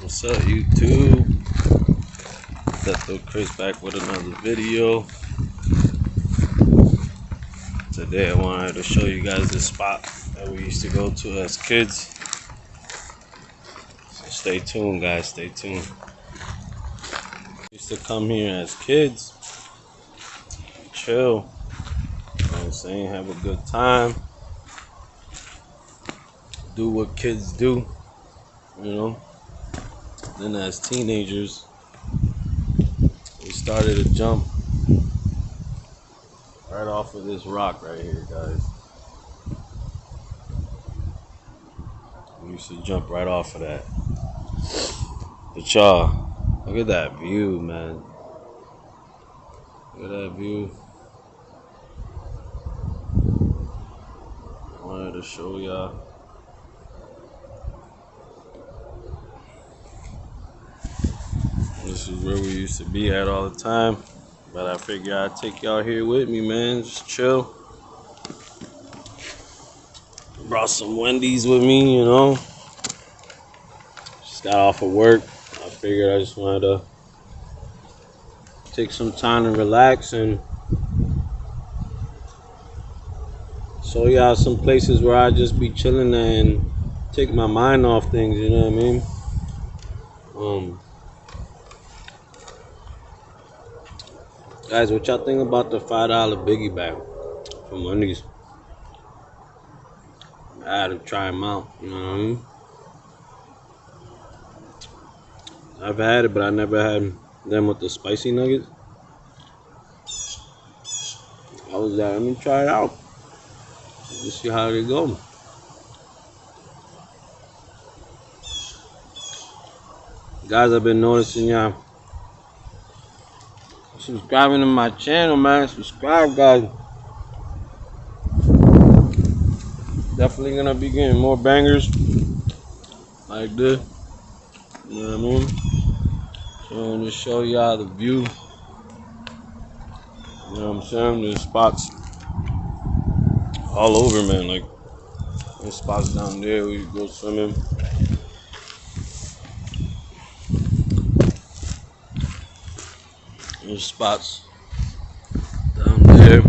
What's up, YouTube? Set Chris back with another video. Today I wanted to show you guys this spot that we used to go to as kids. So stay tuned, guys. Stay tuned. We used to come here as kids, chill. You know what I'm saying? Have a good time. Do what kids do. You know. Then as teenagers, we started to jump right off of this rock right here, guys. We used to jump right off of that. But y'all, look at that view, man. Look at that view. I wanted to show y'all. This is where we used to be at all the time. But I figure I'd take y'all here with me, man. Just chill. Brought some Wendy's with me, you know. Just got off of work. I figured I just wanted to take some time to relax and show y'all some places where I just be chilling and take my mind off things, you know what I mean? Guys, what y'all think about the $5 biggie bag from Wendy's? I had to try them out, you know what I mean? I've had it, but I never had them with the spicy nuggets. I was like, let me try it out. Let's see how they go. Guys, I've been noticing y'all subscribing to my channel, man. Subscribe, guys. Definitely gonna be getting more bangers like this. You know what I mean? So I'm gonna show y'all the view. You know what I'm saying? There's spots all over, man. Like there's spots down there where you go swimming. There's spots down there.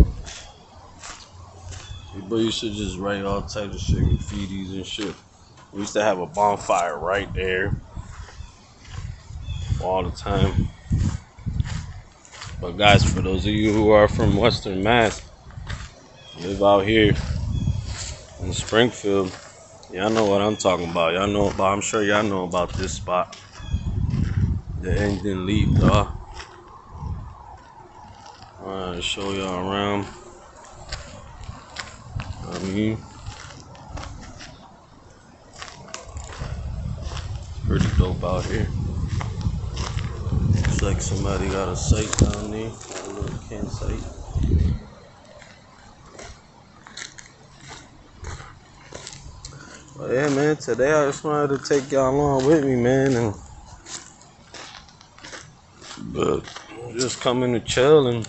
People used to just write all types of shit, graffitis and shit. We used to have a bonfire right there all the time. But guys, for those of you who are from Western Mass, live out here in Springfield, y'all know what I'm talking about. Y'all know about. I'm sure y'all know about this spot, the Indian Leap, dog. Alright, show y'all around. I mean, pretty dope out here. Looks like somebody got a site down there, a little campsite. But yeah, man, today I just wanted to take y'all along with me, man, but just coming to chill and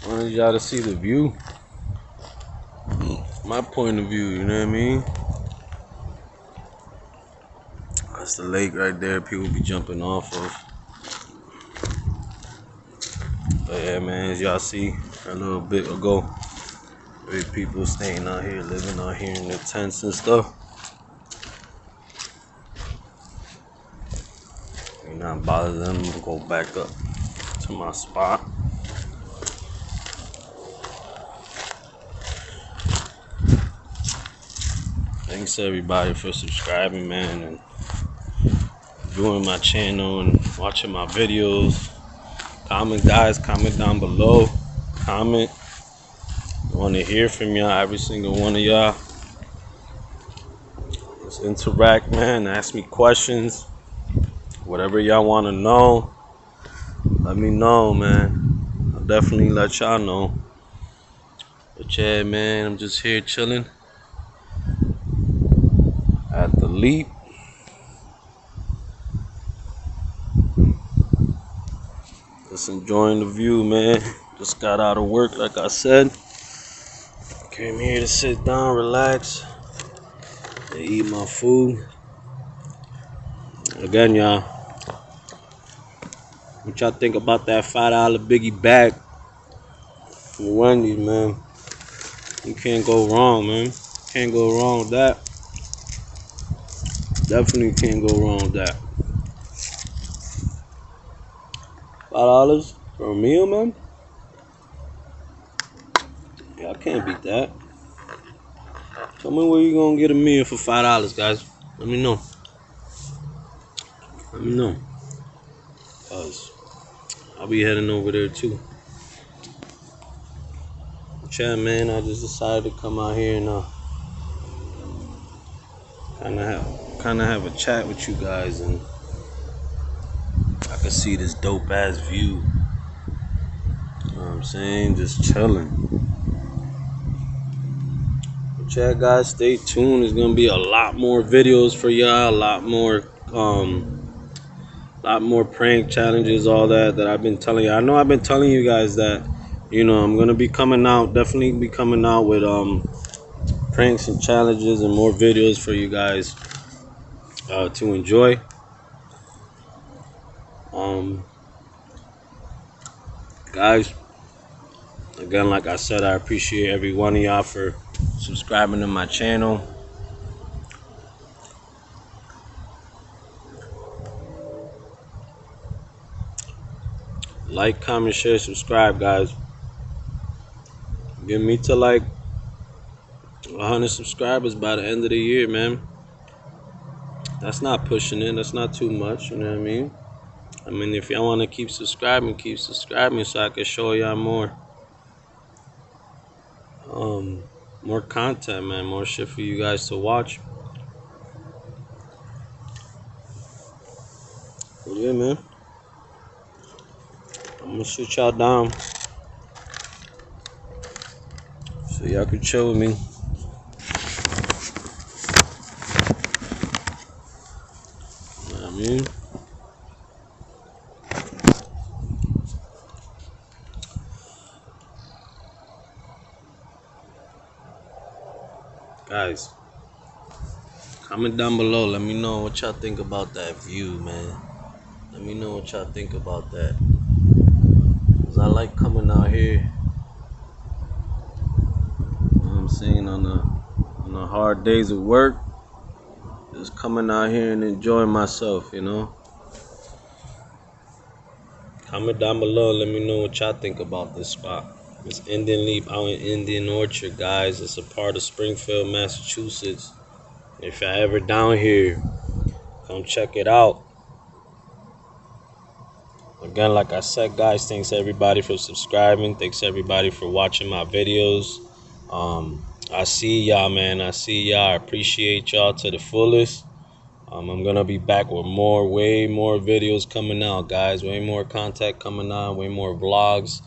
wanted y'all to see the view. My point of view, you know what I mean? That's the lake right there people be jumping off of. But yeah, man, as y'all see a little bit ago, there people staying out here, living out here in their tents and stuff. Ain't not bother them. I'm gonna go back up to my spot. Thanks everybody for subscribing, man, and viewing my channel and watching my videos. Comment, guys, comment down below. Comment. I want to hear from y'all, every single one of y'all. Let's interact, man. Ask me questions. Whatever y'all want to know, let me know, man. I'll definitely let y'all know. But yeah, man, I'm just here chilling at the Leap. Just enjoying the view, man. Just got out of work, like I said. Came here to sit down, relax, and eat my food. Again, y'all, what y'all think about that $5 biggie bag from Wendy, man? You can't go wrong, man. Can't go wrong with that. Definitely can't go wrong with that. $5 for a meal, man? Yeah, I can't beat that. Tell me where you gonna get a meal for $5, guys. Let me know. Let me know. Cause I'll be heading over there too. Chat, man, I just decided to come out here and kind of have a chat with you guys, and I can see this dope ass view. You know what I'm saying? Just chilling. Chat, guys, stay tuned. There's gonna be a lot more videos for y'all, a lot more prank challenges, all that I've been telling you. I know I've been telling you guys that, you know, I'm gonna be coming out, definitely be coming out with pranks and challenges and more videos for you guys to enjoy. Guys, again, like I said, I appreciate every one of y'all for subscribing to my channel. Like, comment, share, subscribe, guys. Get me to like 100 subscribers by the end of the year, man. That's not pushing it. That's not too much. You know what I mean? I mean, if y'all want to keep subscribing so I can show y'all more content, man. More shit for you guys to watch. But yeah, man. I'm gonna shoot y'all down so y'all can chill with me. You know what I mean? Guys, comment down below. Let me know what y'all think about that view, man. Let me know what y'all think about that. Cause I like coming out here. You know what I'm saying? On the hard days of work, just coming out here and enjoying myself, you know. Comment down below. Let me know what y'all think about this spot. It's Indian Leap out in Indian Orchard, guys. It's a part of Springfield, Massachusetts. If y'all ever down here, come check it out. Again, like I said, guys, thanks everybody for subscribing. Thanks everybody for watching my videos. I see y'all, man. I see y'all. I appreciate y'all to the fullest. I'm gonna be back with way more videos coming out, guys. Way more content coming out. Way more vlogs.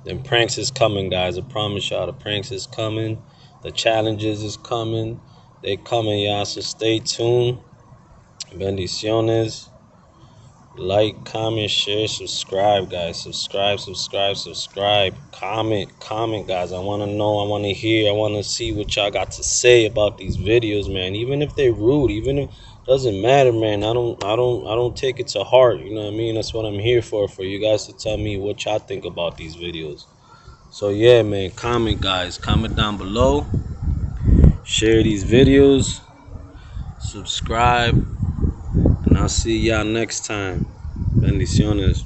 And pranks is coming, guys. I promise y'all, the pranks is coming. The challenges is coming. They coming, y'all. So stay tuned. Bendiciones. Like, comment, share, subscribe, guys. Subscribe. Comment, guys. I want to know. I want to hear. I want to see what y'all got to say about these videos, man. Even if they're rude, even if doesn't matter, man. I don't take it to heart. You know what I mean? That's what I'm here for you guys to tell me what y'all think about these videos. So yeah, man. Comment, guys. Comment down below. Share these videos. Subscribe. And I'll see y'all next time. Bendiciones.